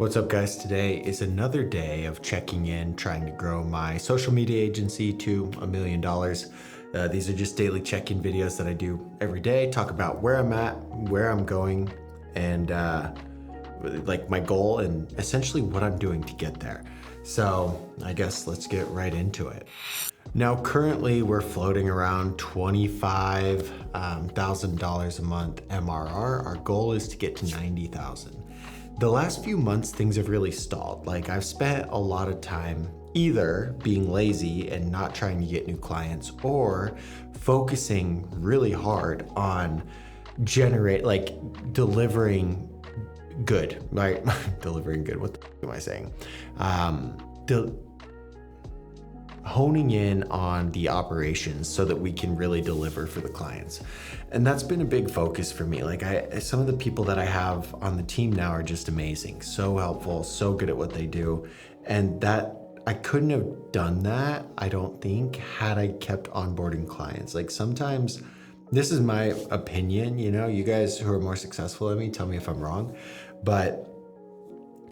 What's up, guys? Today is another day of checking in, trying to grow my social media agency to $1 million. These are just daily check-in videos that I do every day, talk about where I'm at, where I'm going, and like my goal and essentially what I'm doing to get there. So I guess let's get right into it. Now, currently we're floating around $25,000 a month MRR. Our goal is to get to 90,000. The last few months, things have really stalled. Like, I've spent a lot of time either being lazy and not trying to get new clients, or focusing really hard on delivering good, right? Delivering good, what the f am I saying? Honing in on the operations so that we can really deliver for the clients. And that's been a big focus for me. Like, some of the people that I have on the team now are just amazing, so helpful, so good at what they do. And that I couldn't have done that, I don't think, had I kept onboarding clients. Like, sometimes, this is my opinion, you guys who are more successful than me, tell me if I'm wrong, but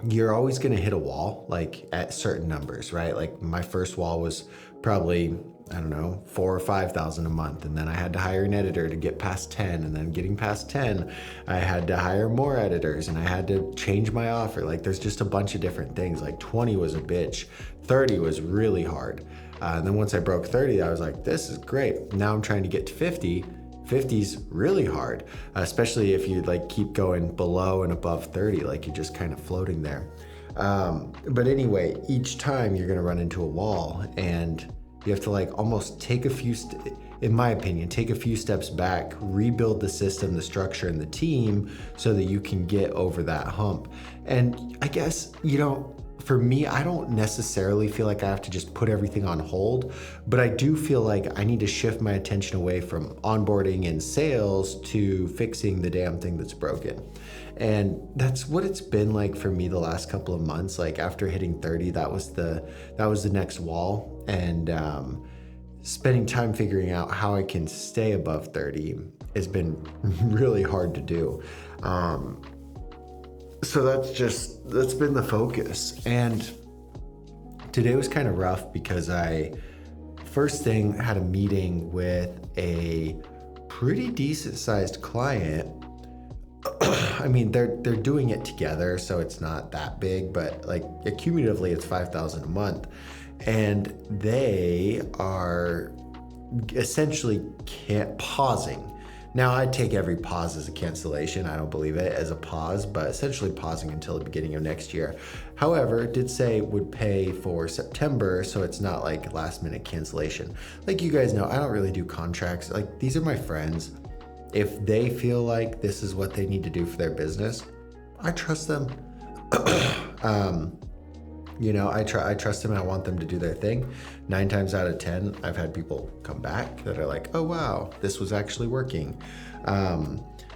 you're always going to hit a wall, like at certain numbers, right? Like, my first wall was probably, I don't know, 4,000 or 5,000 a month. And then I had to hire an editor to get past 10. And then getting past 10, I had to hire more editors and I had to change my offer. Like, there's just a bunch of different things. Like, 20 was a bitch. 30 was really hard. And then once I broke 30, I was like, this is great. Now I'm trying to get to 50. 50's really hard, especially if you keep going below and above 30, like you're just kind of floating there. But anyway, each time you're gonna run into a wall, and you have to almost take a few, in my opinion, take a few steps back, rebuild the system, the structure, and the team so that you can get over that hump. And I guess, for me, I don't necessarily feel like I have to just put everything on hold, but I do feel like I need to shift my attention away from onboarding and sales to fixing the damn thing that's broken. And that's what it's been like for me the last couple of months. Like, after hitting 30, that was the next wall. And spending time figuring out how I can stay above 30 has been really hard to do. So that's been the focus. And today was kind of rough because I first thing had a meeting with a pretty decent sized client. I mean, they're doing it together, so it's not that big, but cumulatively it's 5,000 a month. And they are essentially pausing. Now, I'd take every pause as a cancellation. I don't believe it as a pause, but essentially pausing until the beginning of next year. However, it did say it would pay for September, so it's not like last minute cancellation. Like, you guys know, I don't really do contracts. Like, these are my friends. If they feel like this is what they need to do for their business, I trust them. I trust them and I want them to do their thing. 9 times out of 10, I've had people come back that are like, oh, wow, this was actually working.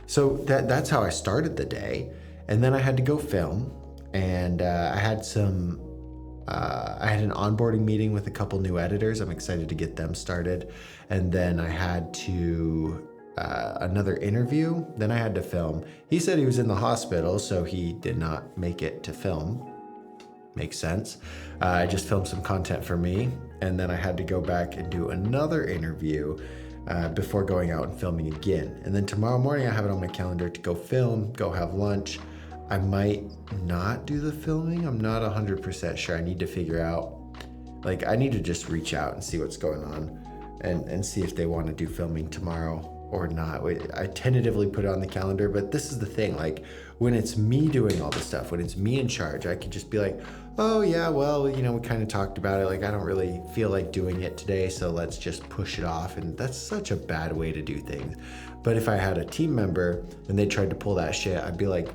So that's how I started the day. And then I had to go film, and I had an onboarding meeting with a couple new editors. I'm excited to get them started. And then I had another interview. Then I had to film. He said he was in the hospital, so he did not make it to film. Makes sense. I just filmed some content for me, and then I had to go back and do another interview before going out and filming again. And then tomorrow morning I have it on my calendar to go film, go have lunch. I might not do the filming. I'm not 100% sure. I need to figure out, I need to just reach out and see what's going on and see if they want to do filming tomorrow or not. I tentatively put it on the calendar, but this is the thing, when it's me doing all the stuff, when it's me in charge, I could just be like, oh yeah, well, we kind of talked about it. I don't really feel like doing it today, so let's just push it off. And that's such a bad way to do things. But if I had a team member and they tried to pull that shit, I'd be like,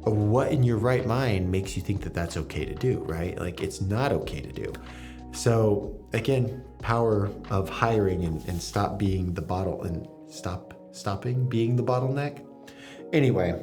what in your right mind makes you think that that's okay to do, right? It's not okay to do. So again, power of hiring and stopping being the bottleneck. Anyway,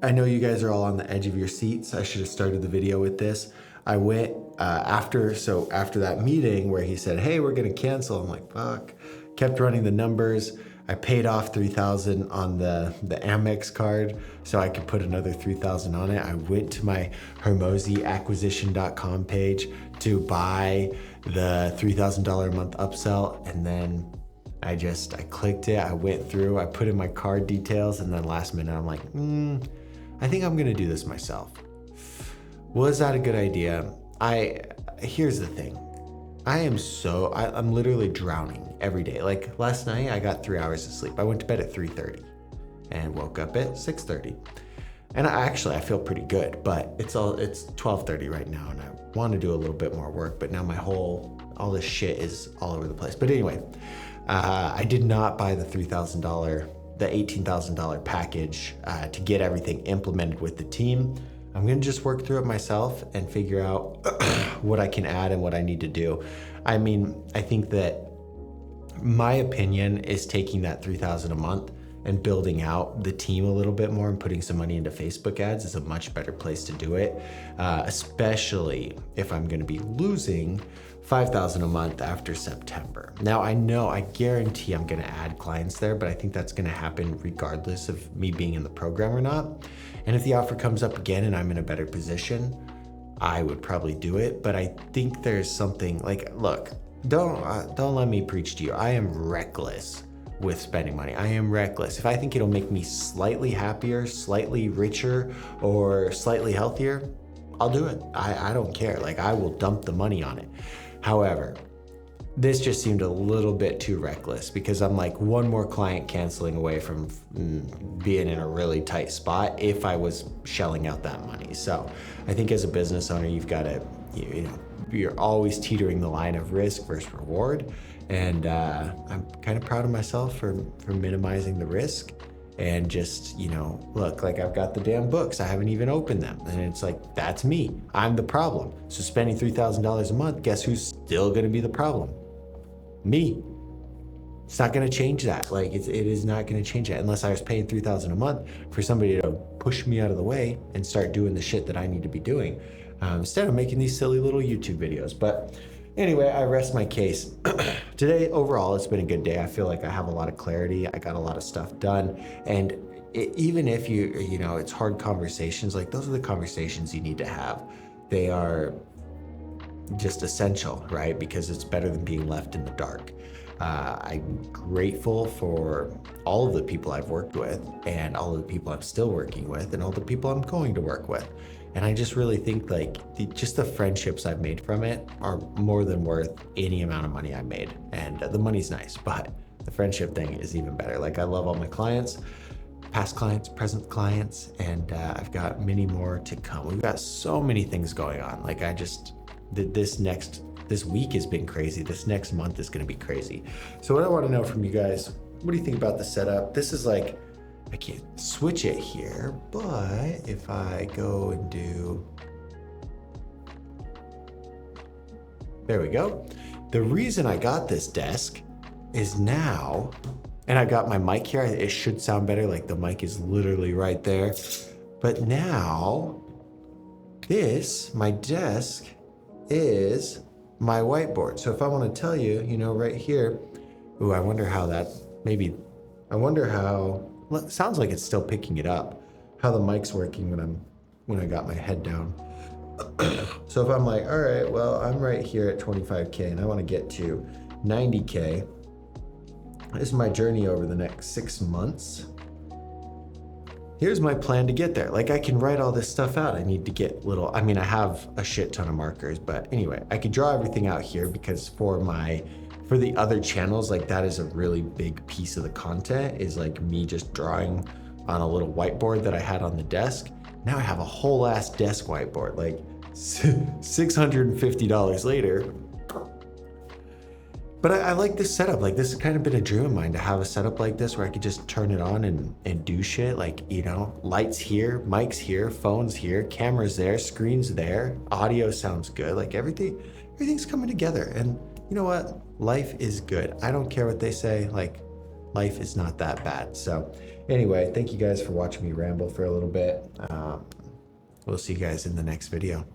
I know you guys are all on the edge of your seats. I should have started the video with this. I went after that meeting where he said, hey, we're gonna cancel. I'm like, fuck. Kept running the numbers. I paid off 3,000 on the Amex card so I could put another 3,000 on it. I went to my hermosiacquisition.com page to buy the $3,000 a month upsell, and then I clicked it, I went through, I put in my card details, and then last minute I'm like, I think I'm gonna do this myself. Was that a good idea? Here's the thing. I'm literally drowning every day. Like last night I got 3 hours of sleep. I went to bed at 3:30 and woke up at 6:30. And I feel pretty good, but it's 12:30 right now and I want to do a little bit more work, but now all this shit is all over the place. But anyway, I did not buy the $18,000 package to get everything implemented with the team. I'm gonna just work through it myself and figure out what I can add and what I need to do. I mean, I think that my opinion is taking that $3,000 a month and building out the team a little bit more and putting some money into Facebook ads is a much better place to do it, especially if I'm gonna be losing $5,000 a month after September. Now I guarantee I'm gonna add clients there, but I think that's gonna happen regardless of me being in the program or not. And if the offer comes up again and I'm in a better position, I would probably do it. But I think there's something like, look, don't let me preach to you. I am reckless with spending money. I am reckless. If I think it'll make me slightly happier, slightly richer, or slightly healthier, I'll do it. I don't care. Like, I will dump the money on it. However, this just seemed a little bit too reckless because I'm like one more client canceling away from being in a really tight spot if I was shelling out that money. So I think as a business owner, you've got to, you're always teetering the line of risk versus reward. And I'm kind of proud of myself for minimizing the risk and just, look, like I've got the damn books. I haven't even opened them. And it's like, that's me. I'm the problem. So spending $3,000 a month, guess who's still going to be the problem? Me. It's not going to change that. Like it is not going to change that unless I was paying $3,000 a month for somebody to push me out of the way and start doing the shit that I need to be doing instead of making these silly little YouTube videos. But anyway, I rest my case. Today, overall, it's been a good day. I feel like I have a lot of clarity. I got a lot of stuff done. And even if it's hard conversations, like those are the conversations you need to have. They are just essential, right? Because it's better than being left in the dark. I'm grateful for all of the people I've worked with and all of the people I'm still working with and all the people I'm going to work with. And I just really think like just the friendships I've made from it are more than worth any amount of money I made. And the money's nice, but the friendship thing is even better. Like I love all my clients, past clients, present clients, and I've got many more to come. We've got so many things going on. Like this week has been crazy. This next month is going to be crazy. So what I want to know from you guys, what do you think about the setup? This is like, I can't switch it here, but if I go and do, there we go. The reason I got this desk is now, and I got my mic here. It should sound better. Like the mic is literally right there. But now my desk is my whiteboard. So if I want to tell you, right here, I wonder how, well, it sounds like it's still picking it up, how the mic's working when I got my head down. So if I'm like, all right, well, I'm right here at 25K and I want to get to 90K. This is my journey over the next 6 months. Here's my plan to get there. Like I can write all this stuff out. I need to get I have a shit ton of markers, but anyway, I could draw everything out here because for the other channels, like that is a really big piece of the content is like me just drawing on a little whiteboard that I had on the desk. Now I have a whole ass desk whiteboard, like $650 later. But I like this setup. Like this has kind of been a dream of mine to have a setup like this where I could just turn it on and do shit. Like, lights here, mics here, phones here, cameras there, screens there, audio sounds good. Like everything's coming together. And you know what? Life is good. I don't care what they say. Like life is not that bad. So anyway, thank you guys for watching me ramble for a little bit. We'll see you guys in the next video.